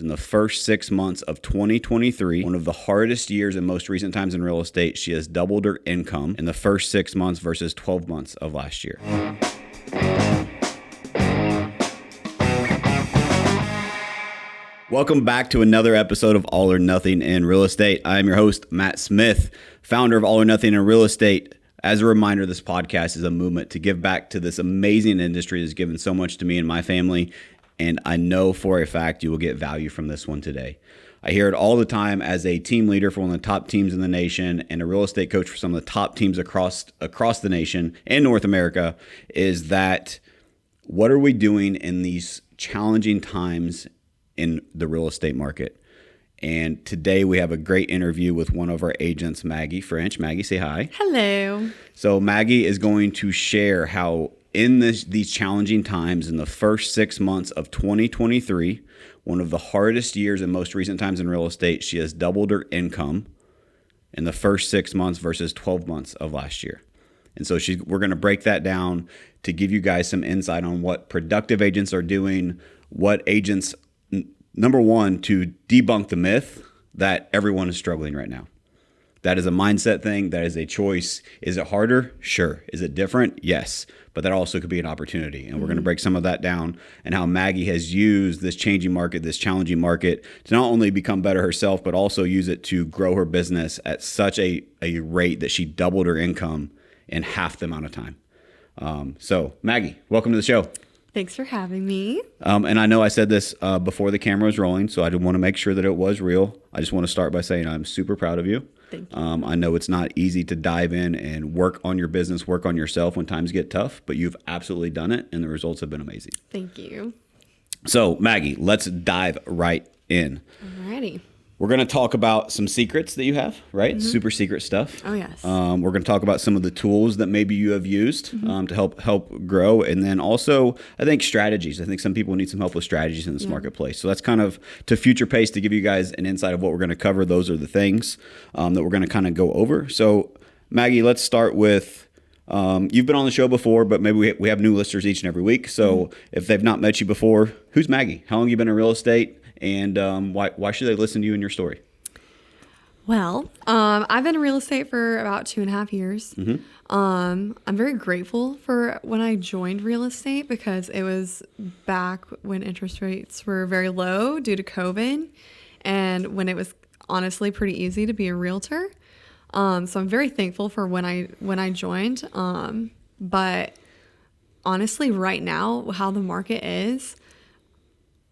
in the first 6 months of 2023, one of the hardest years in most recent times in real estate. She has doubled her income in the first 6 months versus 12 months of last year. Welcome back to another episode of All or Nothing in Real Estate. I am your host, Matt Smith, founder of All or Nothing in Real Estate. As a reminder, this podcast is a movement to give back to this amazing industry that's given so much to me and my family, and I know for a fact you will get value from this one today. I hear it all the time as a team leader for one of the top teams in the nation and a real estate coach for some of the top teams across the nation and North America, is that what are we doing in these challenging times in the real estate market? And today we have a great interview with one of our agents, Maggie French. Maggie, say hi. Hello. So Maggie is going to share how in these challenging times in the first 6 months of 2023, one of the hardest years in most recent times in real estate, she has doubled her income in the first 6 months versus 12 months of last year. And so we're going to break that down to give you guys some insight on what productive agents are doing, what agents, number one, to debunk the myth that everyone is struggling right now. That is a mindset thing. That is a choice. Is it harder? Sure. Is it different? Yes. But that also could be an opportunity. And we're going to break some of that down and how Maggie has used this changing market, this challenging market, to not only become better herself, but also use it to grow her business at such a rate that she doubled her income in half the amount of time. So Maggie, welcome to the show. Thanks for having me. And I know I said this before the camera was rolling, so I did want to make sure that it was real. I just want to start by saying I'm super proud of you. Thank you. I know it's not easy to dive in and work on your business, work on yourself when times get tough, but you've absolutely done it, and the results have been amazing. Thank you. So, Maggie, let's dive right in. Alrighty. We're going to talk about some secrets that you have, right? Super secret stuff. Oh, yes. We're going to talk about some of the tools that maybe you have used to help grow. And then also, I think strategies. I think some people need some help with strategies in this marketplace. So that's kind of to future pace to give you guys an insight of what we're going to cover. Those are the things that we're going to kind of go over. So Maggie, let's start with, you've been on the show before, but maybe we have new listeners each and every week. So if they've not met you before, who's Maggie? How long have you been in real estate? And why should they listen to you and your story? Well, I've been in real estate for about 2.5 years. I'm very grateful for when I joined real estate because it was back when interest rates were very low due to COVID and when it was honestly pretty easy to be a realtor. So I'm very thankful for when I joined. But honestly, right now, how the market is,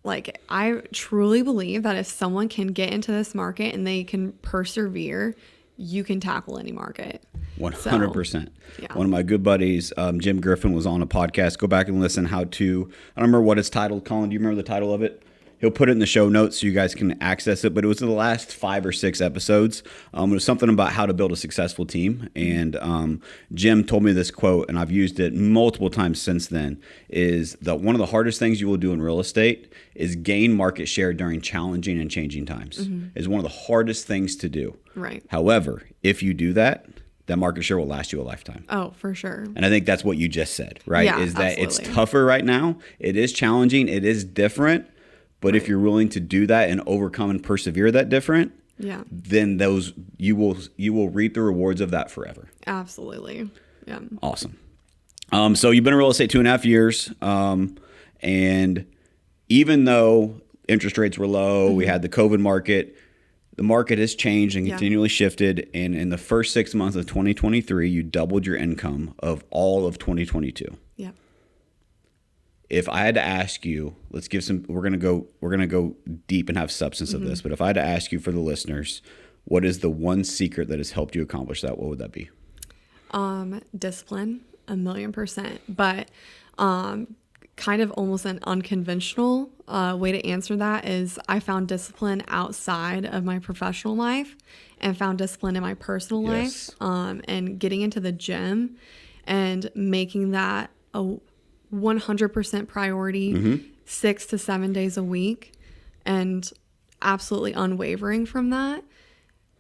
like, I truly believe that if someone can get into this market and they can persevere, you can tackle any market. 100%. Yeah. One of my good buddies, Jim Griffin, was on a podcast. Go back and listen I don't remember what it's titled. Colin, do you remember the title of it? He'll put it in the show notes so you guys can access it. But it was in the last 5 or 6 episodes. It was something about how to build a successful team. And Jim told me this quote, and I've used it multiple times since then, is that one of the hardest things you will do in real estate is gain market share during challenging and changing times. Is one of the hardest things to do. Right. However, if you do that market share will last you a lifetime. Oh, for sure. And I think that's what you just said, right? Yeah, is that absolutely. It's tougher right now. It is challenging. It is different. But if you're willing to do that and overcome and persevere that different, then you will reap the rewards of that forever. Absolutely. Yeah. Awesome. So you've been in real estate 2.5 years. And even though interest rates were low, we had the COVID market, the market has changed and continually shifted. And in the first 6 months of 2023, you doubled your income of all of 2022. Yeah. If I had to ask you, we're gonna go deep and have substance of this. But if I had to ask you for the listeners, what is the one secret that has helped you accomplish that? What would that be? Discipline, 1,000,000%. But kind of almost an unconventional way to answer that is I found discipline outside of my professional life and found discipline in my personal life. And getting into the gym and making that a 100% priority, 6 to 7 days a week, and absolutely unwavering from that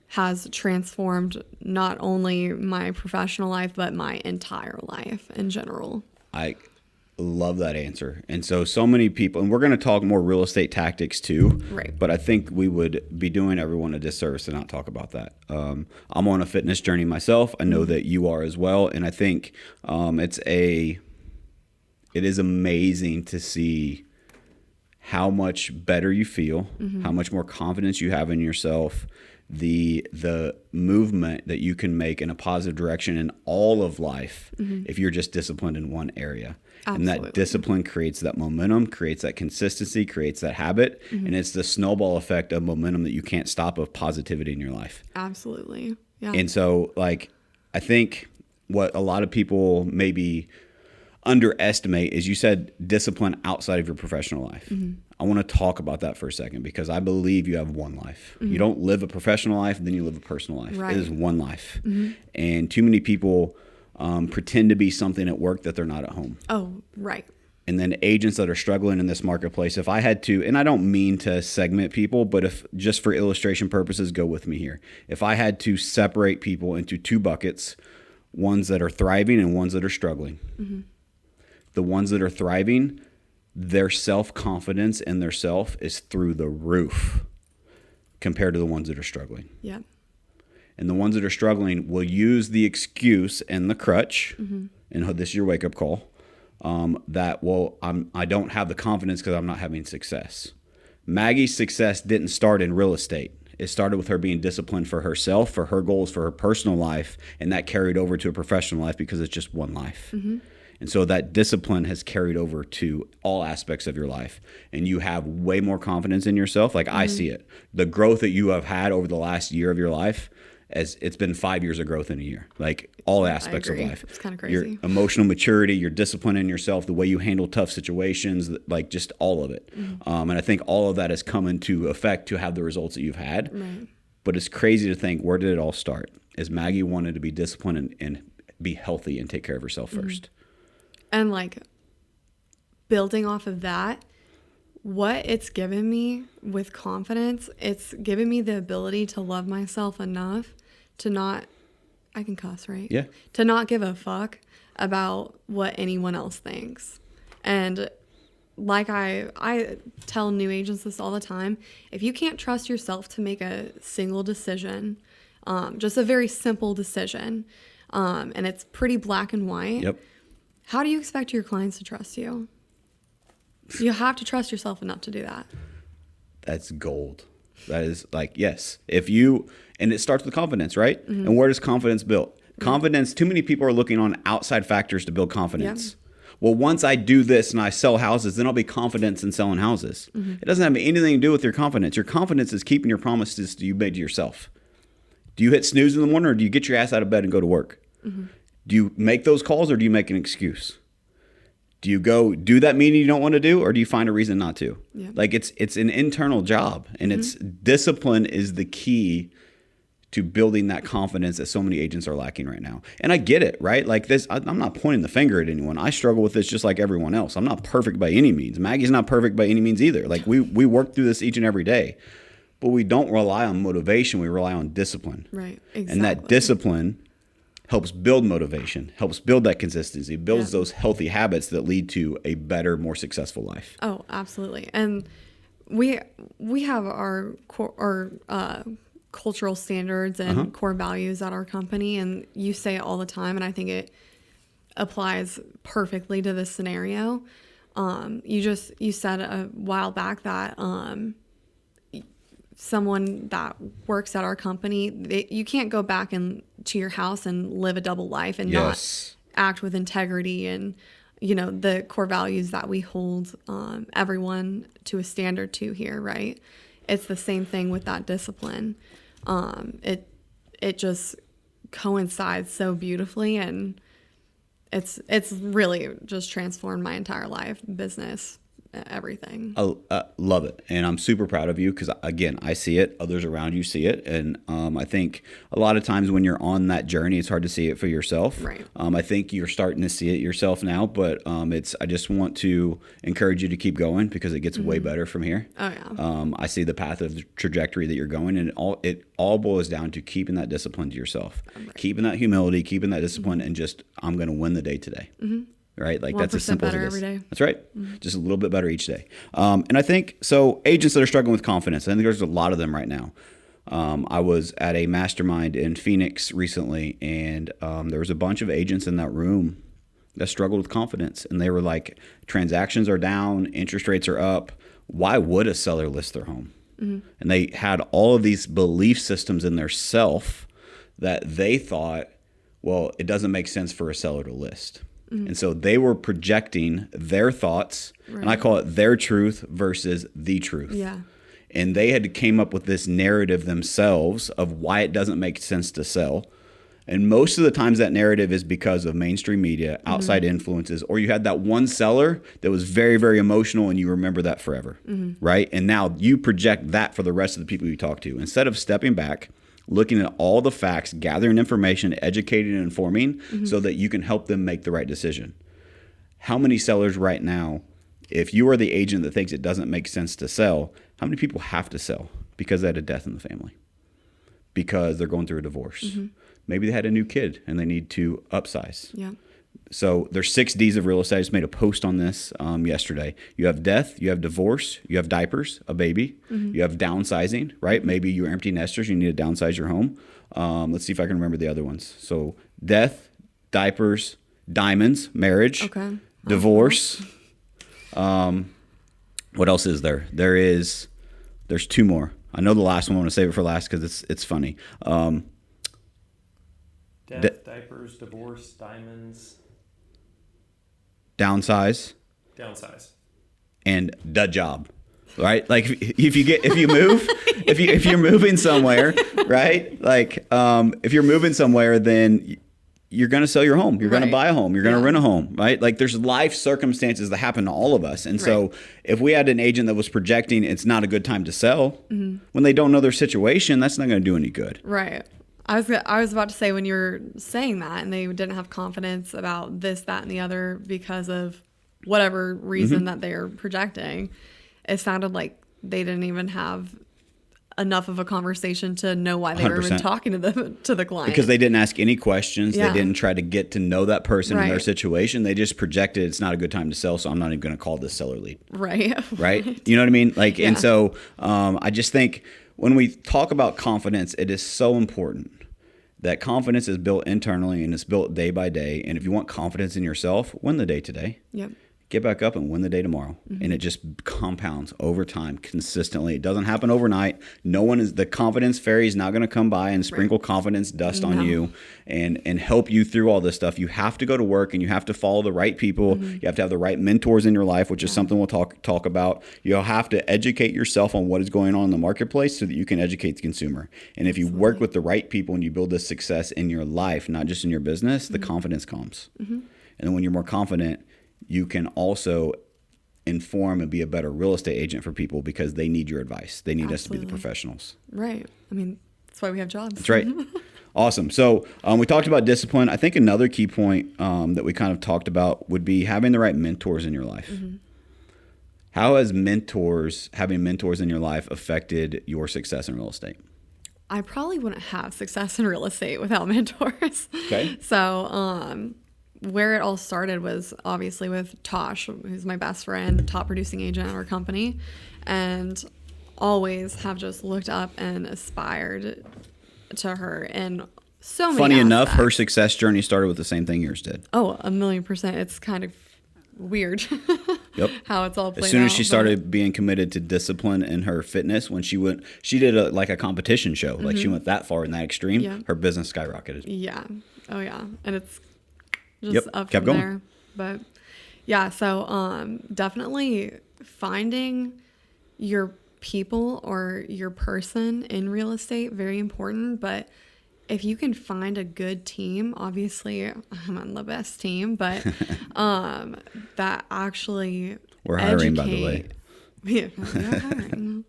has transformed not only my professional life, but my entire life in general. Love that answer. And so many people, and we're going to talk more real estate tactics too, Right. but I think we would be doing everyone a disservice to not talk about that. I'm on a fitness journey myself. I know that you are as well. And I think it is amazing to see how much better you feel, how much more confidence you have in yourself, the movement that you can make in a positive direction in all of life if you're just disciplined in one area. Absolutely. And that discipline creates that momentum, creates that consistency, creates that habit, and it's the snowball effect of momentum that you can't stop of positivity in your life. Absolutely. Yeah. And so, like, I think what a lot of people maybe underestimate is, you said discipline outside of your professional life. I want to talk about that for a second, because I believe you have one life. You don't live a professional life, then you live a personal life. Right. It is one life. And too many people pretend to be something at work that they're not at home. Oh, right. And then agents that are struggling in this marketplace, if I had to, and I don't mean to segment people, but if just for illustration purposes, go with me here. If I had to separate people into two buckets, ones that are thriving and ones that are struggling. The ones that are thriving, their self-confidence in their self is through the roof compared to the ones that are struggling. Yeah. And the ones that are struggling will use the excuse and the crutch, and this is your wake-up call, I don't have the confidence because I'm not having success. Maggie's success didn't start in real estate. It started with her being disciplined for herself, for her goals, for her personal life, and that carried over to a professional life because it's just one life. And so that discipline has carried over to all aspects of your life. And you have way more confidence in yourself. Like I see it. The growth that you have had over the last year of your life, as it's been 5 years of growth in a year. Like all aspects of life. It's kind of crazy. Your emotional maturity, your discipline in yourself, the way you handle tough situations, like just all of it. And I think all of that has come into effect to have the results that you've had. Right. But it's crazy to think, where did it all start? Is Maggie wanted to be disciplined and be healthy and take care of herself first. And like building off of that, what it's given me with confidence, it's given me the ability to love myself enough to not, I can cuss, right? Yeah. To not give a fuck about what anyone else thinks. And like I tell new agents this all the time, if you can't trust yourself to make a single decision, just a very simple decision, and it's pretty black and white. Yep. How do you expect your clients to trust you? You have to trust yourself enough to do that. That's gold. That is like, yes. And it starts with confidence, right? And where does confidence build? Confidence, too many people are looking on outside factors to build confidence. Well, once I do this and I sell houses, then I'll be confident in selling houses. It doesn't have anything to do with your confidence. Your confidence is keeping your promises you made to yourself. Do you hit snooze in the morning, or do you get your ass out of bed and go to work? Do you make those calls, or do you make an excuse? Do you go do that meeting you don't want to do, or do you find a reason not to? Yeah. Like it's an internal job, and it's discipline is the key to building that confidence that so many agents are lacking right now. And I get it, right? Like this, I'm not pointing the finger at anyone. I struggle with this just like everyone else. I'm not perfect by any means. Maggie's not perfect by any means either. Like we work through this each and every day, but we don't rely on motivation. We rely on discipline. Right. Exactly. And that discipline helps build motivation, helps build that consistency, builds those healthy habits that lead to a better, more successful life. Oh, absolutely. And we have our cultural standards and core values at our company, and you say it all the time, and I think it applies perfectly to this scenario. You said a while back that someone that works at our company, you can't go back to your house and live a double life and not act with integrity and, the core values that we hold everyone to a standard to here, right? It's the same thing with that discipline. It just coincides so beautifully, and it's really just transformed my entire life, business, everything. I love it. And I'm super proud of you because, again, I see it. Others around you see it. And I think a lot of times when you're on that journey, it's hard to see it for yourself. Right. I think you're starting to see it yourself now. But I just want to encourage you to keep going because it gets way better from here. Oh, yeah. I see the path of the trajectory that you're going. And it all boils down to keeping that discipline to yourself. Right. Keeping that humility, keeping that discipline, and just, I'm going to win the day today. right? Like that's as 1% simple as better it is. every day. That's right. Just a little bit better each day. And I think, so agents that are struggling with confidence, I think there's a lot of them right now. I was at a mastermind in Phoenix recently, and there was a bunch of agents in that room that struggled with confidence. And they were like, transactions are down, interest rates are up. Why would a seller list their home? And they had all of these belief systems in their self that they thought, well, it doesn't make sense for a seller to list. And so they were projecting their thoughts, and I call it their truth versus the truth. Yeah. And they had came up with this narrative themselves of why it doesn't make sense to sell. And most of the times that narrative is because of mainstream media, outside influences, or you had that one seller that was very, very emotional and you remember that forever, right? And now you project that for the rest of the people you talk to. Instead of stepping back, looking at all the facts, gathering information, educating and informing so that you can help them make the right decision. How many sellers right now, if you are the agent that thinks it doesn't make sense to sell, how many people have to sell because they had a death in the family? Because they're going through a divorce. Maybe they had a new kid and they need to upsize. Yeah. So there's 6 Ds of real estate. I just made a post on this yesterday. You have death, you have divorce, you have diapers, a baby, you have downsizing, right? Maybe you're empty nesters, you need to downsize your home. Let's see if I can remember the other ones. So death, diapers, diamonds, marriage, divorce. What else is there? There's 2 more. I know the last one. I want to save it for last because it's funny. Death, diapers, divorce, diamonds, downsize, and the job, right? Like if you're moving somewhere, right? Like if you're moving somewhere, then you're going to sell your home. You're going to buy a home. You're going to rent a home, right? Like there's life circumstances that happen to all of us. And so if we had an agent that was projecting it's not a good time to sell, when they don't know their situation, that's not going to do any good. Right. I was about to say, when you were saying that and they didn't have confidence about this, that, and the other because of whatever reason that they're projecting, it sounded like they didn't even have enough of a conversation to know why they were even 100%. talking to the client. Because they didn't ask any questions. Yeah. They didn't try to get to know that person and their situation. They just projected it's not a good time to sell, so I'm not even going to call this seller lead. Right. You know what I mean? Like, and so I just think when we talk about confidence, it is so important that confidence is built internally and it's built day by day. And if you want confidence in yourself, win the day today. Yep. Get back up and win the day tomorrow. And it just compounds over time consistently. It doesn't happen overnight. The confidence fairy is not going to come by and sprinkle confidence dust on you and help you through all this stuff. You have to go to work and you have to follow the right people. You have to have the right mentors in your life, which is something we'll talk about. You'll have to educate yourself on what is going on in the marketplace so that you can educate the consumer. And if you work with the right people and you build this success in your life, not just in your business, the confidence comes. And then when you're more confident, you can also inform and be a better real estate agent for people because they need your advice. They need us to be the professionals. Right. I mean, that's why we have jobs. That's right. Awesome. So we talked about discipline. I think another key point that we kind of talked about would be having the right mentors in your life. How has having mentors in your life affected your success in real estate? I probably wouldn't have success in real estate without mentors. Okay. So, where it all started was obviously with Tosh, who's my best friend, top producing agent at our company, and always have just looked up and aspired to her in so many Funny enough, aspects. her success journey started with the same thing yours did. Oh, 1,000,000%. It's kind of weird Yep. how it's all played out. As soon as she started being committed to discipline in her fitness, when she did a competition show. Like she went that far in that extreme, her business skyrocketed. Yeah. Oh, yeah. And it's just up Kept from going. there. But yeah, so definitely finding your people or your person in real estate, very important. But if you can find a good team, obviously I'm on the best team, but that actually We're hiring, by the way. Yeah, we're hiring.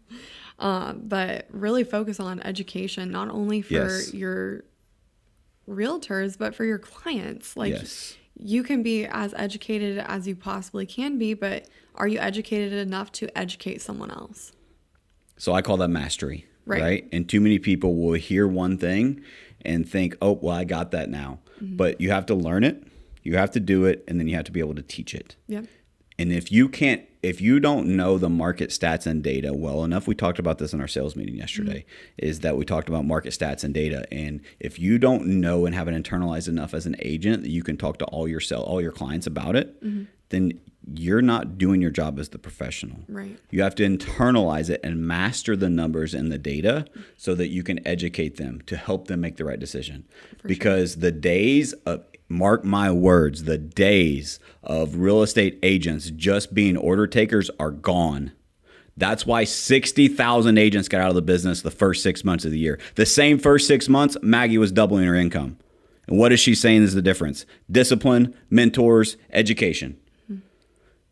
But really focus on education, not only for your realtors, but for your clients. Like you can be as educated as you possibly can be, but are you educated enough to educate someone else? So I call that mastery, right? And too many people will hear one thing and think, oh, well, I got that now. But you have to learn it. You have to do it, and then you have to be able to teach it. Yep. And if you don't know the market stats and data well enough, we talked about this in our sales meeting yesterday, is that we talked about market stats and data. And if you don't know and haven't internalized enough as an agent that you can talk to all your clients about it, then you're not doing your job as the professional. Right. You have to internalize it and master the numbers and the data so that you can educate them to help them make the right decision. Because the days of, mark my words, the days of real estate agents just being order takers are gone. That's why 60,000 agents got out of the business the first 6 months of the year. The same first 6 months, Maggie was doubling her income. And what is she saying is the difference? Discipline, mentors, education.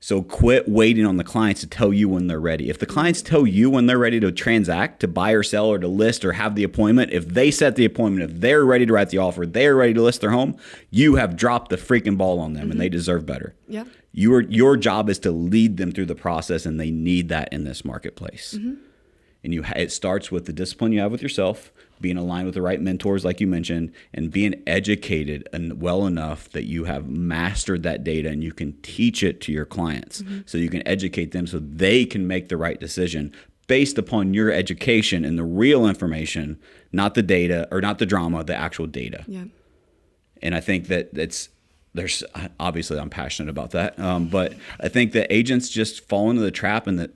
So quit waiting on the clients to tell you when they're ready. If the clients tell you when they're ready to transact, to buy or sell or to list or have the appointment, if they set the appointment, if they're ready to write the offer, they're ready to list their home, you have dropped the freaking ball on them and they deserve better. Yeah. Your job is to lead them through the process, and they need that in this marketplace. And it starts with the discipline you have with yourself, being aligned with the right mentors, like you mentioned, and being educated and well enough that you have mastered that data and you can teach it to your clients so you can educate them so they can make the right decision based upon your education and the real information, not the data or not the drama, the actual data. Yeah. And I think that there's obviously I'm passionate about that, but I think that agents just fall into the trap and that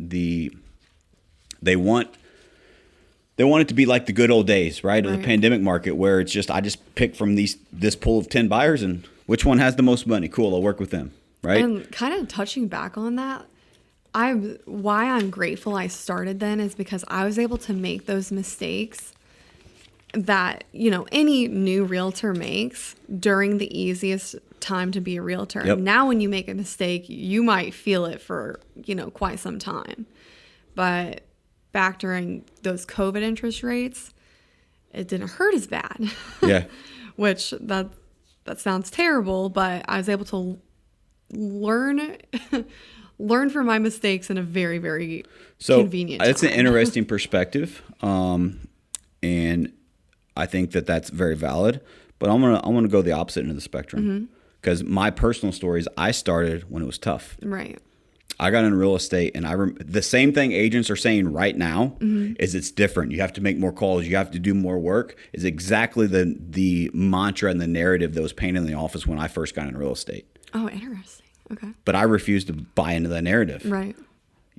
they want it to be like the good old days, right? Of the pandemic market, where it's just I just pick from this pool of 10 buyers and which one has the most money. Cool, I'll work with them, right? And kind of touching back on that, why I'm grateful I started then is because I was able to make those mistakes that, any new realtor makes during the easiest time to be a realtor. Yep. Now when you make a mistake, you might feel it for, quite some time. But back during those COVID interest rates, it didn't hurt as bad. Yeah. Which that sounds terrible, but I was able to learn from my mistakes in a very, very convenient time. It's an interesting perspective. And I think that that's very valid, but I'm gonna go the opposite end of the spectrum, because my personal story is I started when it was tough. Right. I got in real estate, and the same thing agents are saying right now is it's different. You have to make more calls. You have to do more work. Is exactly the mantra and the narrative that was painted in the office when I first got in real estate. Oh, interesting. Okay. But I refused to buy into that narrative. Right.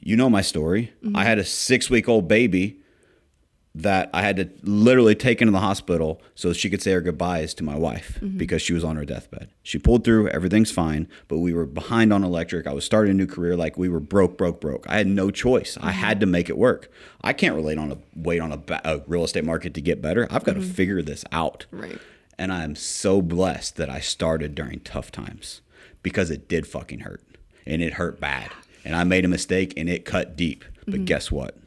You know my story. I had a 6-week-old baby that I had to literally take into the hospital so she could say her goodbyes to my wife because she was on her deathbed. She pulled through, everything's fine, but we were behind on electric. I was starting a new career, like we were broke. I had no choice. I had to make it work. I can't wait on a real estate market to get better. I've got to figure this out. Right. And I'm so blessed that I started during tough times, because it did fucking hurt, and it hurt bad. And I made a mistake and it cut deep. But guess what?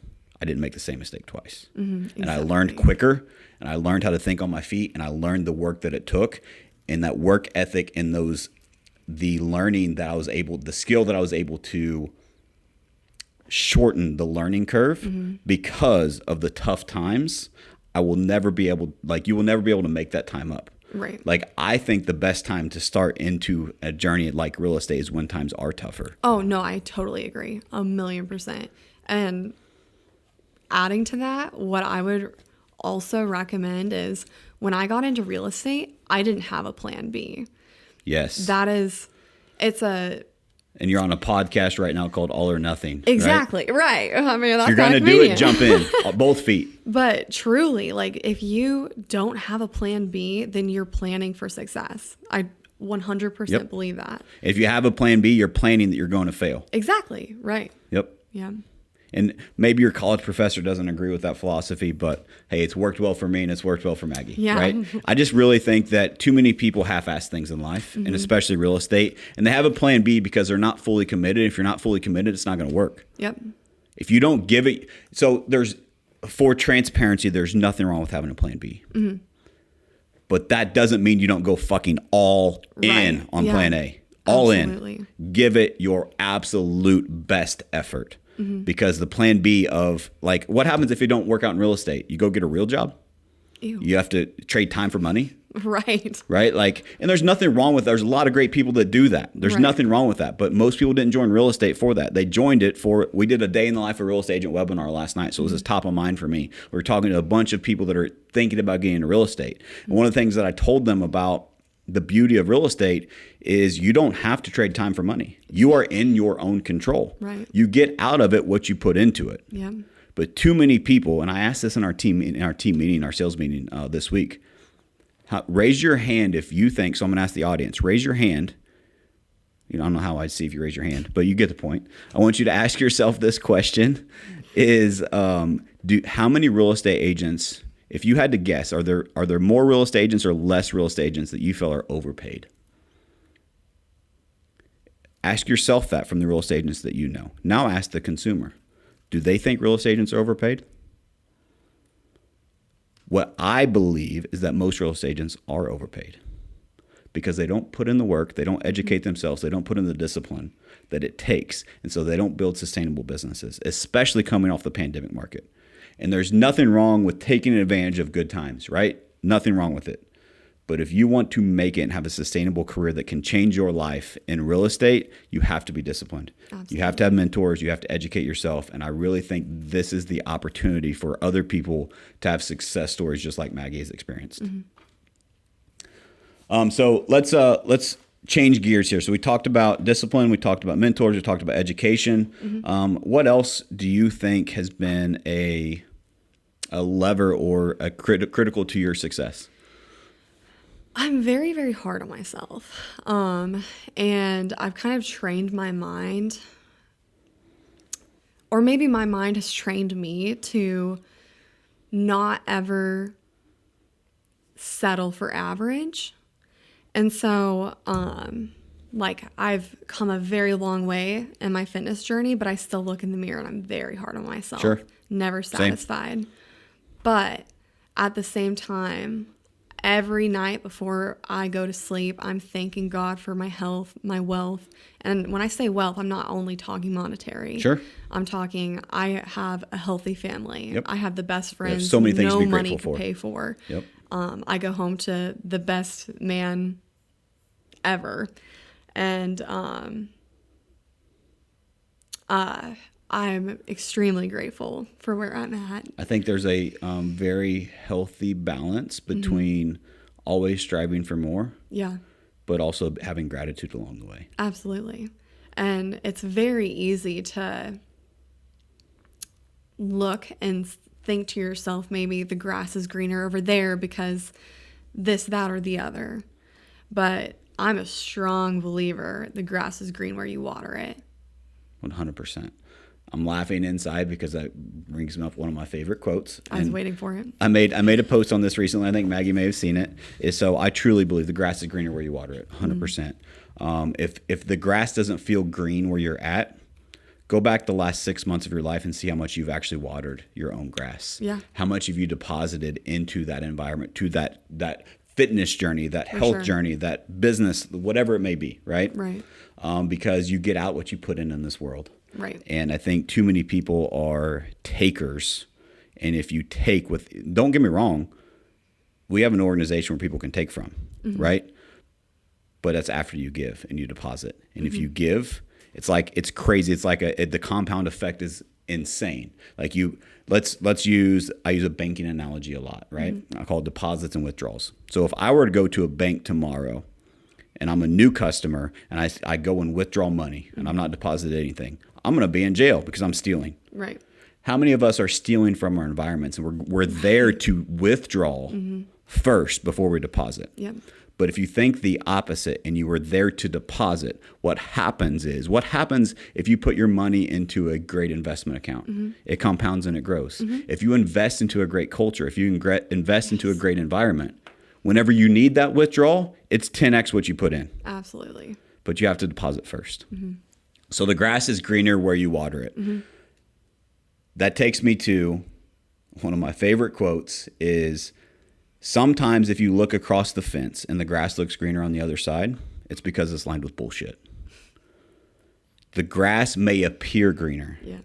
I didn't make the same mistake twice. Exactly. And I learned quicker, and I learned how to think on my feet, and I learned the work that it took, and that work ethic and the learning that the skill that I was able to shorten the learning curve because of the tough times. You will never be able to make that time up. Right. Like, I think the best time to start into a journey like real estate is when times are tougher. Oh, no, I totally agree. 1,000,000%. And adding to that, what I would also recommend is when I got into real estate, I didn't have a plan B. Yes. And you're on a podcast right now called All or Nothing. Exactly. Right. I mean, that's if you're going to do it, jump in. Both feet. But truly, like, if you don't have a plan B, then you're planning for success. I 100% believe that. If you have a plan B, you're planning that you're going to fail. Exactly. Right. Yep. Yeah. And maybe your college professor doesn't agree with that philosophy, but hey, it's worked well for me and it's worked well for Maggie. Yeah. Right? I just really think that too many people half-ass things in life, and especially real estate, and they have a plan B because they're not fully committed. If you're not fully committed, it's not going to work. Yep. If you don't give it, for transparency, there's nothing wrong with having a plan B. But that doesn't mean you don't go fucking all in on plan A. All in. Give it your absolute best effort. Because the plan B of, like, what happens if you don't work out in real estate? You go get a real job? Ew. You have to trade time for money? Right. Right? Like, and there's nothing wrong with, there's a lot of great people that do that. There's Right. nothing wrong with that. But most people didn't join real estate for that. They joined it we did a day in the life of a real estate agent webinar last night. So it was just top of mind for me. We were talking to a bunch of people that are thinking about getting into real estate. And one of the things that I told them about the beauty of real estate is you don't have to trade time for money. You are in your own control. Right. You get out of it what you put into it. Yeah. But too many people, and I asked this in our team meeting, our sales meeting this week. Raise your hand if you think. So I'm going to ask the audience. Raise your hand. I don't know how I'd see if you raise your hand, but you get the point. I want you to ask yourself this question: is how many real estate agents? If you had to guess, are there more real estate agents or less real estate agents that you feel are overpaid? Ask yourself that from the real estate agents that you know. Now ask the consumer. Do they think real estate agents are overpaid? What I believe is that most real estate agents are overpaid because they don't put in the work, they don't educate themselves, they don't put in the discipline that it takes, and so they don't build sustainable businesses, especially coming off the pandemic market. And there's nothing wrong with taking advantage of good times, right? Nothing wrong with it. But if you want to make it and have a sustainable career that can change your life in real estate, you have to be disciplined. Absolutely. You have to have mentors. You have to educate yourself. And I really think this is the opportunity for other people to have success stories just like Maggie has experienced. Mm-hmm. So let's change gears here. So we talked about discipline. We talked about mentors. We talked about education. Mm-hmm. What else do you think has been a lever or a critical to your success? I'm very, very hard on myself. And I've kind of trained my mind, or maybe my mind has trained me to not ever settle for average. And so, I've come a very long way in my fitness journey, but I still look in the mirror and I'm very hard on myself. Sure. Never satisfied. Same. But at the same time, every night before I go to sleep, I'm thanking God for my health, my wealth. And when I say wealth, I'm not only talking monetary. Sure. I'm talking, I have a healthy family. Yep. I have the best friends. So many things no to be money grateful can for. pay for. Yep. I go home to the best man ever. And I'm extremely grateful for where I'm at. I think there's a very healthy balance between always striving for more, Yeah, but also having gratitude along the way. absolutely. And it's very easy to look and think to yourself, maybe the grass is greener over there because this, that, or the other. But I'm a strong believer the grass is green where you water it. 100%. I'm laughing inside because that brings up one of my favorite quotes. I was waiting for it. I made a post on this recently. I think Maggie may have seen it. So I truly believe the grass is greener where you water it, 100%. If the grass doesn't feel green where you're at, go back the last 6 months of your life and see how much you've actually watered your own grass. Yeah. How much have you deposited into that environment, to that fitness journey, that health journey, that business, whatever it may be, right? Right. Because you get out what you put in this world. Right. And I think too many people are takers. And if you take don't get me wrong, we have an organization where people can take from, right? But that's after you give and you deposit. And if you give, it's crazy. It's like the compound effect is insane. Like I use a banking analogy a lot, right? I call it deposits and withdrawals. So if I were to go to a bank tomorrow and I'm a new customer and I go and withdraw money and I'm not deposited anything, I'm going to be in jail because I'm stealing. Right. How many of us are stealing from our environments and we're there to withdraw first before we deposit? Yep. But if you think the opposite and you were there to deposit, what happens if you put your money into a great investment account? It compounds and it grows. If you invest into a great culture, if you invest into a great environment, whenever you need that withdrawal, it's 10x what you put in. Absolutely. But you have to deposit first. So the grass is greener where you water it. That takes me to one of my favorite quotes is, sometimes if you look across the fence and the grass looks greener on the other side, it's because it's lined with bullshit. The grass may appear greener. Yeah.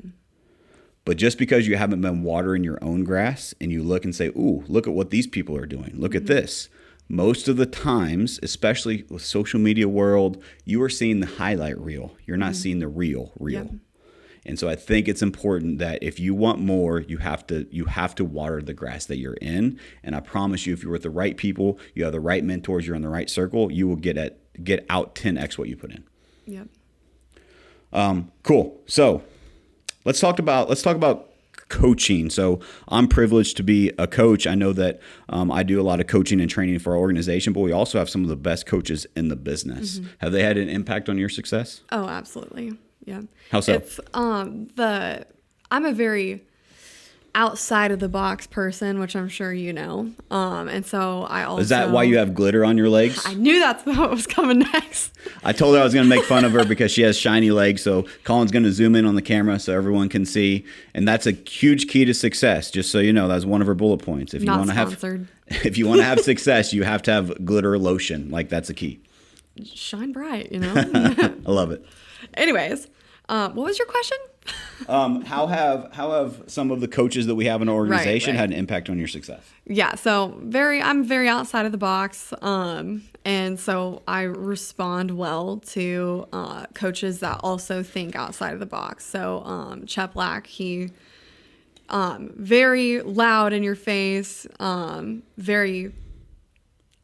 But just because you haven't been watering your own grass and you look and say, ooh, look at what these people are doing. Look at this. most of the times, especially with social media world, you are seeing the highlight reel. You're not seeing the real. Yep. And so I think it's important that if you want more, you have to water the grass that you're in. And I promise you, if you're with the right people, you have the right mentors, you're in the right circle, you will get out 10x what you put in. Yep. Cool. So let's talk about coaching. So I'm privileged to be a coach. I know that I do a lot of coaching and training for our organization, but we also have some of the best coaches in the business. Have they had an impact on your success? Oh, absolutely. Yeah. How so? It's I'm a very outside of the box person, which I'm sure you know. And so I also... Is that why you have glitter on your legs? I knew that's what was coming next. I told her I was going to make fun of her because she has shiny legs. So Colin's going to zoom in on the camera so everyone can see. And that's a huge key to success. Just so you know, that's one of her bullet points. If you Not want to sponsored. if you want to have success, you have to have glitter lotion. Like, that's a key. Shine bright, you know? I love it. Anyways, what was your question? How have some of the coaches that we have in our organization Right. had an impact on your success? Yeah, so I'm very outside of the box, and so I respond well to coaches that also think outside of the box. So Chet Black, he very loud in your face, very,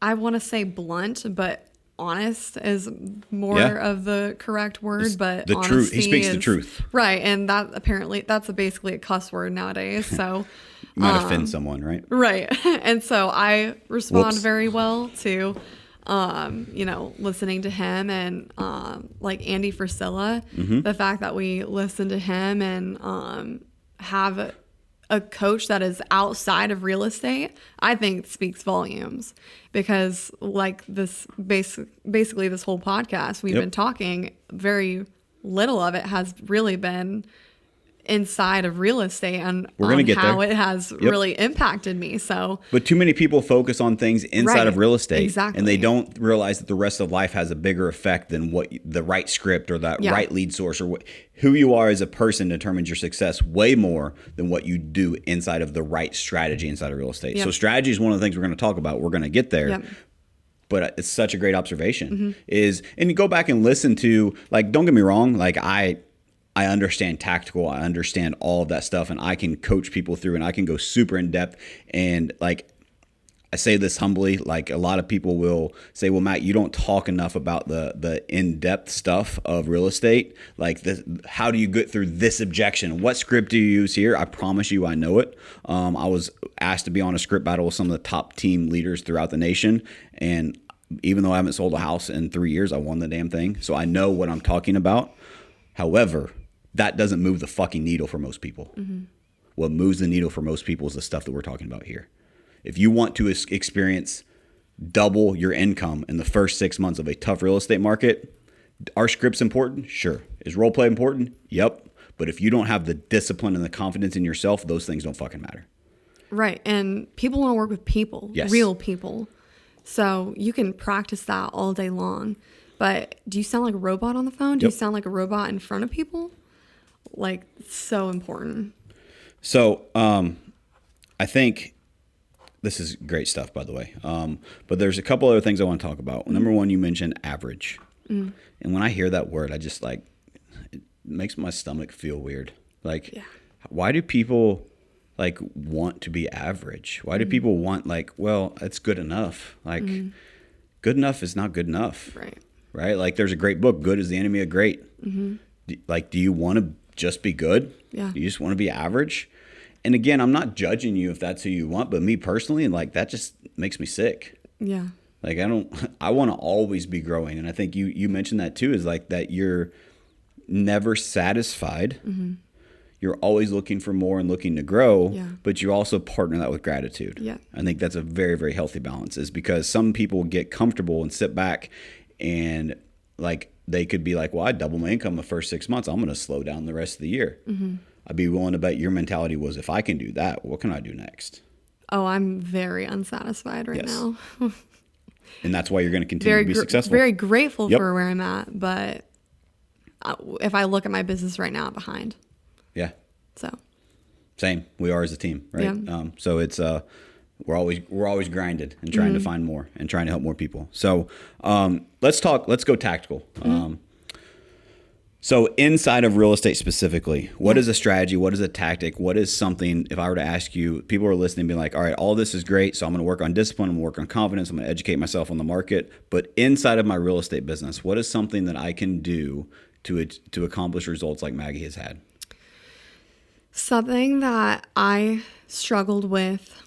I want to say blunt, but honest is more of the correct word, but the truth. He speaks the truth, right? And that's basically a cuss word nowadays. So might offend someone, right? right, and so I respond Whoops. very well to, listening to him and like Andy Frisella, the fact that we listen to him and have a coach that is outside of real estate, I think speaks volumes, because like this basically this whole podcast we've been talking, very little of it has really been inside of real estate and We're gonna get how there. it has really impacted me. So, But too many people focus on things inside of real estate, exactly. and they don't realize that the rest of life has a bigger effect than what the right script or that right lead source or who you are as a person determines your success way more than what you do inside of the right strategy inside of real estate. So strategy is one of the things we're going to talk about. We're going to get there. But it's such a great observation and you go back and listen to, like, don't get me wrong, like I understand tactical, I understand all of that stuff, and I can coach people through, and I can go super in depth. And like, I say this humbly, like a lot of people will say, well, Matt, you don't talk enough about the in-depth stuff of real estate. Like, how do you get through this objection? What script do you use here? I promise you I know it. I was asked to be on a script battle with some of the top team leaders throughout the nation. And even though I haven't sold a house in 3 years, I won the damn thing. So I know what I'm talking about. However, that doesn't move the fucking needle for most people. What moves the needle for most people is the stuff that we're talking about here. If you want to experience double your income in the first 6 months of a tough real estate market, are scripts important? Sure. Is role play important? Yep. But if you don't have the discipline and the confidence in yourself, those things don't fucking matter. right, and people want to work with people, Yes. real people. So you can practice that all day long. But do you sound like a robot on the phone? Do you sound like a robot in front of people? Like, so important. So I think this is great stuff, by the way. But there's a couple other things I want to talk about. Number one, you mentioned average. And when I hear that word, I just like, it makes my stomach feel weird. Like, why do people like want to be average? Why do people want, like, well, it's good enough? Like, good enough is not good enough. Right? Like, there's a great book, Good is the Enemy of Great. Do you want to just be good? Yeah. Do you just want to be average? And again, I'm not judging you if that's who you want, but me personally, like, that just makes me sick. Yeah. Like, I want to always be growing. And I think you mentioned that too, is like that you're never satisfied. You're always looking for more and looking to grow, but you also partner that with gratitude. I think that's a very, very healthy balance, is because some people get comfortable and sit back and like, they could be like, well, I double my income the first 6 months. I'm going to slow down the rest of the year. I'd be willing to bet your mentality was, if I can do that, what can I do next? Oh, I'm very unsatisfied right now. And that's why you're going to continue to be successful. Very grateful for where I'm at. But if I look at my business right now, I'm behind. Yeah. So. Same. We are as a team, right? So it's We're always grinded and trying to find more and trying to help more people. So let's go tactical. So inside of real estate specifically, what is a strategy? What is a tactic? What is something, if I were to ask you, people are listening, being like, all right, all this is great. So I'm going to work on discipline. I'm going to work on confidence. I'm going to educate myself on the market. But inside of my real estate business, what is something that I can do to accomplish results like Maggie has had? Something that I struggled with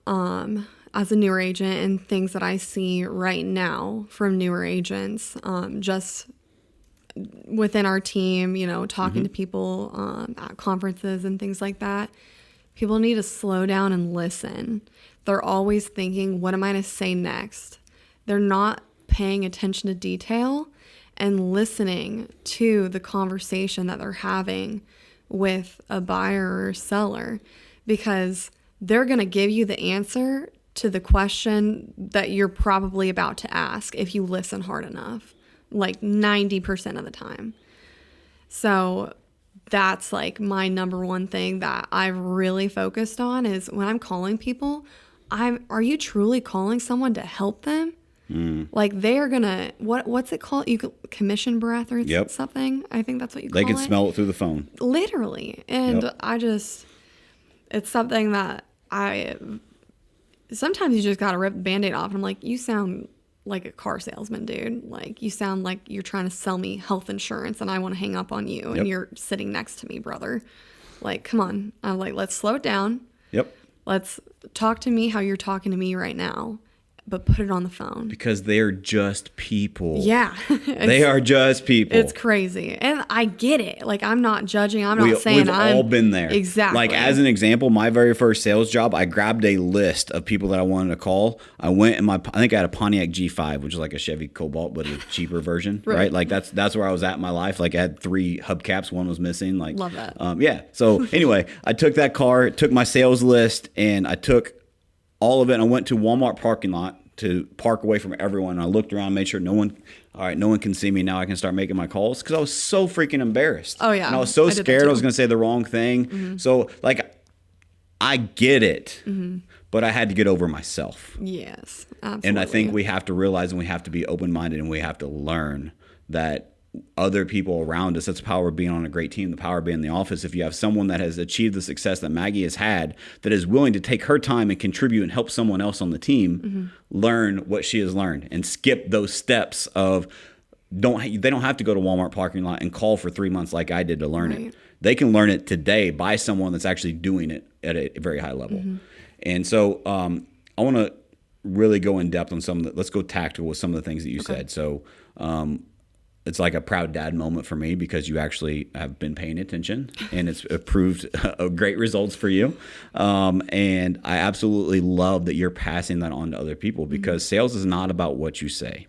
as a newer agent and things that I see right now from newer agents, just within our team, talking to people at conferences and things like that. People need to slow down and listen. They're always thinking, what am I going to say next? They're not paying attention to detail and listening to the conversation that they're having with a buyer or seller, because they're going to give you the answer to the question that you're probably about to ask if you listen hard enough, like 90% of the time. So that's like my number one thing that I've really focused on is when I'm calling people, are you truly calling someone to help them? Like they are gonna what's it called? Commission breath or something. I think that's what you call it. They can smell it through the phone. Literally. And it's something that sometimes you just gotta rip the Band-Aid off. And I'm like, you sound like a car salesman, dude. Like you sound like you're trying to sell me health insurance and I want to hang up on you and you're sitting next to me, brother. Like, come on. I'm like, let's slow it down. Let's talk to me how you're talking to me right now. But put it on the phone. Because they're just people. Yeah. They are just people. It's crazy. And I get it. Like, I'm not judging. I'm not saying we've all been there. Exactly. Like, as an example, my very first sales job, I grabbed a list of people that I wanted to call. I went and I think I had a Pontiac G5, which is like a Chevy Cobalt, but a cheaper version, right? Like, that's where I was at in my life. Like, I had 3 hubcaps. One was missing. Like, love that. Yeah. So, anyway, I took that car, took my sales list, and I took all of it, and I went to Walmart parking lot to park away from everyone. And I looked around, made sure no one can see me. Now I can start making my calls, because I was so freaking embarrassed. Oh, yeah. And I was so scared I was going to say the wrong thing. So, like, I get it, but I had to get over myself. Yes, absolutely. And I think we have to realize, and we have to be open-minded, and we have to learn that other people around us, that's the power of being on a great team, the power of being in the office. If you have someone that has achieved the success that Maggie has had, that is willing to take her time and contribute and help someone else on the team learn what she has learned, and skip those steps of they don't have to go to Walmart parking lot and call for 3 months like I did to learn it. They can learn it today by someone that's actually doing it at a very high level. And so I want to really go in depth on let's go tactical with some of the things that you said. So it's like a proud dad moment for me, because you actually have been paying attention, and it's proved great results for you. And I absolutely love that you're passing that on to other people, because sales is not about what you say.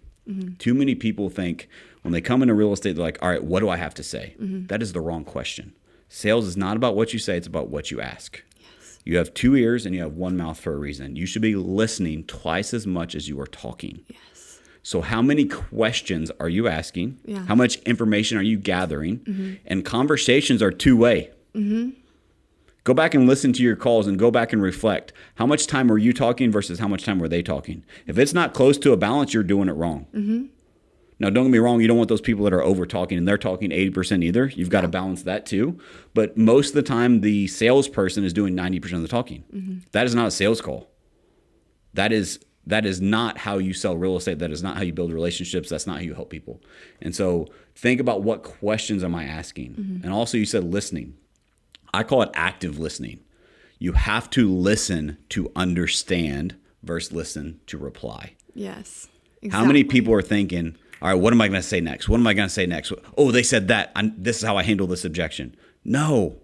Too many people think when they come into real estate, they're like, all right, what do I have to say? That is the wrong question. Sales is not about what you say. It's about what you ask. Yes. You have 2 ears and you have 1 mouth for a reason. You should be listening twice as much as you are talking. Yes. So how many questions are you asking? Yeah. How much information are you gathering? And conversations are two-way. Go back and listen to your calls and go back and reflect. How much time were you talking versus how much time were they talking? If it's not close to a balance, you're doing it wrong. Now, don't get me wrong. You don't want those people that are over-talking and they're talking 80% either. You've got to balance that too. But most of the time, the salesperson is doing 90% of the talking. That is not a sales call. That is not how you sell real estate. That is not how you build relationships. That's not how you help people. And so think about, what questions am I asking? And also, you said listening. I call it active listening. You have to listen to understand versus listen to reply. Yes, exactly. How many people are thinking, all right, what am I going to say next? What am I going to say next? Oh, they said that. This is how I handle this objection. No.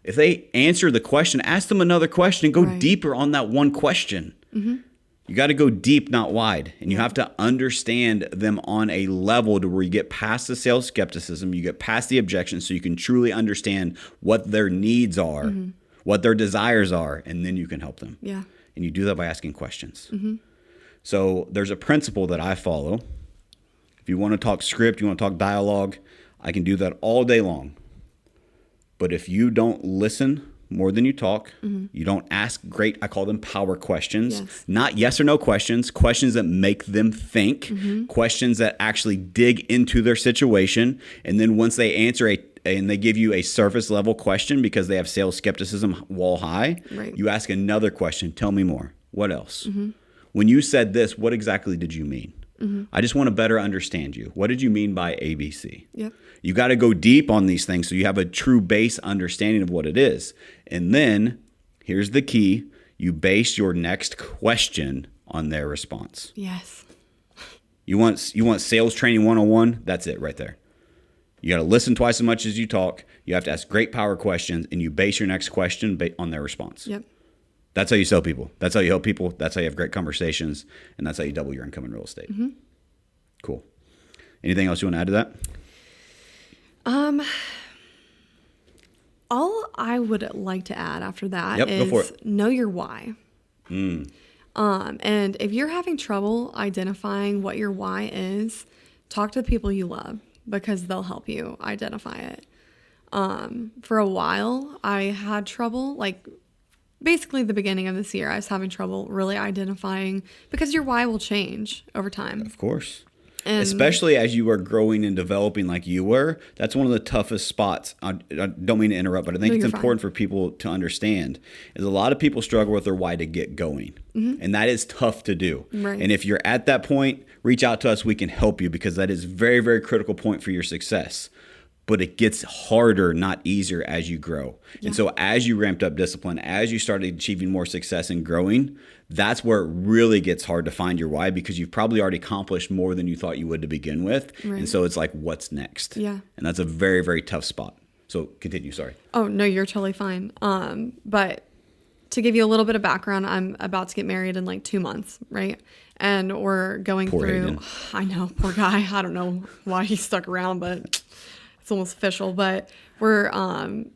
If they answer the question, ask them another question and go deeper on that one question. You got to go deep, not wide. And you have to understand them on a level to where you get past the sales skepticism, you get past the objections, so you can truly understand what their needs are, what their desires are, and then you can help them. Yeah. And you do that by asking questions. So there's a principle that I follow. If you want to talk script, you want to talk dialogue, I can do that all day long. But if you don't listen more than you talk. You don't ask great, I call them power questions, Yes. not yes or no questions, questions that make them think, questions that actually dig into their situation. And then once they answer and they give you a surface level question because they have sales skepticism wall high, Right. you ask another question. Tell me more. What else? When you said this, what exactly did you mean? I just want to better understand you. What did you mean by ABC? Yep. You got to go deep on these things so you have a true base understanding of what it is. And then here's the key. You base your next question on their response. Yes. You want sales training 101? That's it right there. You got to listen twice as much as you talk. You have to ask great power questions, and you base your next question on their response. Yep. That's how you sell people. That's how you help people. That's how you have great conversations, and that's how you double your income in real estate. Cool. Anything else you want to add to that? All I would like to add after that Yep, go for is it. know your why. And if you're having trouble identifying what your why is, talk to the people you love because they'll help you identify it. For a while, I had trouble, like basically the beginning of this year, I was having trouble really identifying because your why will change over time. Of course. And Especially as you are growing and developing like you were, that's one of the toughest spots. I don't mean to interrupt, but I think No, it's you're important for people to understand is a lot of people struggle with their why to get going. And that is tough to do. Right. And if you're at that point, reach out to us. We can help you because that is very, very critical point for your success. But it gets harder, not easier as you grow. And so as you ramped up discipline, as you started achieving more success and growing, that's where it really gets hard to find your why because you've probably already accomplished more than you thought you would to begin with. Right. And so it's like, what's next? Yeah. And that's a very, very tough spot. So continue, sorry. Oh, no, you're totally fine. But to give you a little bit of background, I'm about to get married in like 2 months, right? And we're going Poor through, Hayden. I know, poor guy. I don't know why he stuck around, but it's almost official. But we're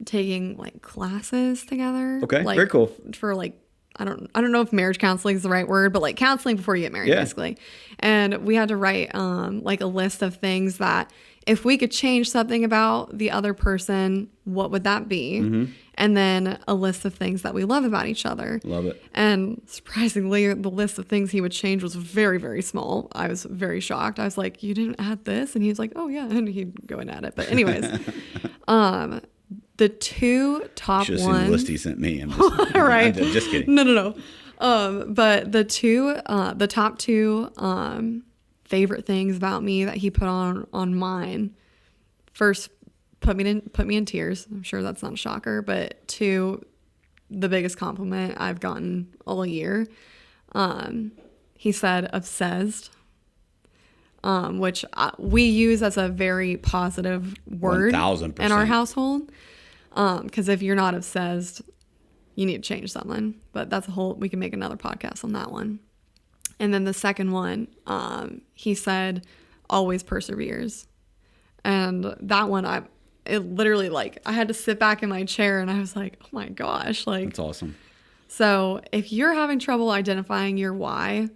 taking like classes together. Okay, like, very cool. For like, I don't know if marriage counseling is the right word, but like counseling before you get married, Yeah. basically. And we had to write like a list of things that if we could change something about the other person, what would that be? And then a list of things that we love about each other. Love it. And surprisingly, the list of things he would change was very, very small. I was very shocked. I was like, you didn't add this? And he was like, oh, yeah. And he'd go and add it. But anyways, the two top Should have seen the list ones. he sent me. I'm just, Right. I'm just kidding. No. But the top two favorite things about me that he put on mine, first put me in tears. I'm sure that's not a shocker, but two, the biggest compliment I've gotten all year. He said obsessed, which we use as a very positive word 1000%. in our household. Because if you're not obsessed, you need to change something. But we can make another podcast on that one. And then the second one, he said, always perseveres. And that one, it literally, like, I had to sit back in my chair and I was like, oh my gosh. Like, That's awesome. so if you're having trouble identifying your why,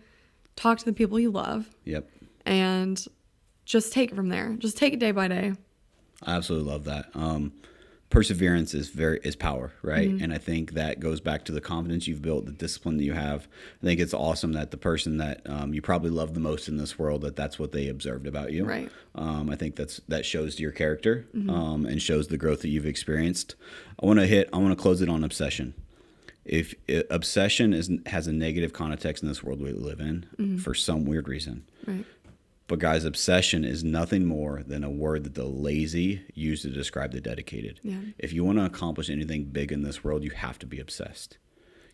talk to the people you love Yep. and just take it from there. Just take it day by day. I absolutely love that. Perseverance is power, right? And I think that goes back to the confidence you've built, the discipline that you have. I think it's awesome that the person that you probably love the most in this world, that's what they observed about you. Right. I think that shows your character and shows the growth that you've experienced. I want to close it on obsession. If obsession has a negative context in this world we live in for some weird reason. Right. But guys, obsession is nothing more than a word that the lazy use to describe the dedicated. Yeah. If you want to accomplish anything big in this world, you have to be obsessed.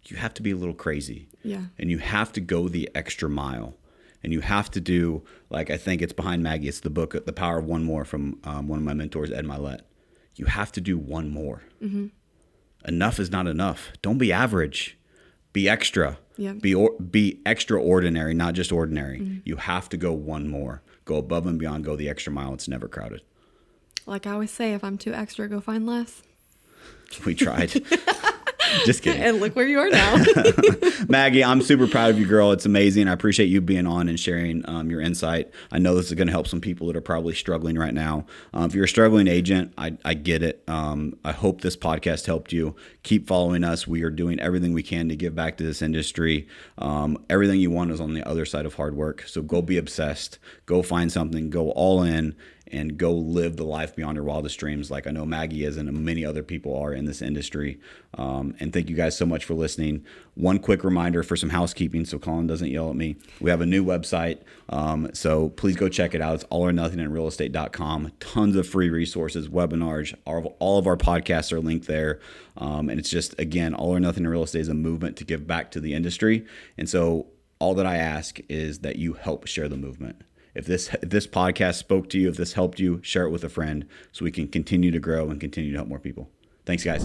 You have to be a little crazy. Yeah. And you have to go the extra mile. And you have to do, like I think it's behind Maggie, it's the book, The Power of One More from one of my mentors, Ed Milet. You have to do one more. Enough is not enough. Don't be average. Be extra. Yeah. Be extraordinary, not just ordinary. You have to go one more. Go above and beyond. Go the extra mile. It's never crowded. Like I always say, if I'm too extra, go find less. We tried. Just kidding. And look where you are now. Maggie, I'm super proud of you, girl. It's amazing. I appreciate you being on and sharing your insight. I know this is going to help some people that are probably struggling right now. If you're a struggling agent, I get it. I hope this podcast helped you. Keep following us. We are doing everything we can to give back to this industry. Everything you want is on the other side of hard work. So go be obsessed. Go find something. Go all in. And go live the life beyond your wildest dreams, like I know Maggie is and many other people are in this industry. And thank you guys so much for listening. One quick reminder for some housekeeping so Colin doesn't yell at me. We have a new website, so please go check it out. It's allornothinginrealestate.com. Tons of free resources, webinars. All of our podcasts are linked there. And it's just, again, All or Nothing in Real Estate is a movement to give back to the industry. And so all that I ask is that you help share the movement. If this podcast spoke to you, if this helped you, share it with a friend so we can continue to grow and continue to help more people. Thanks, guys.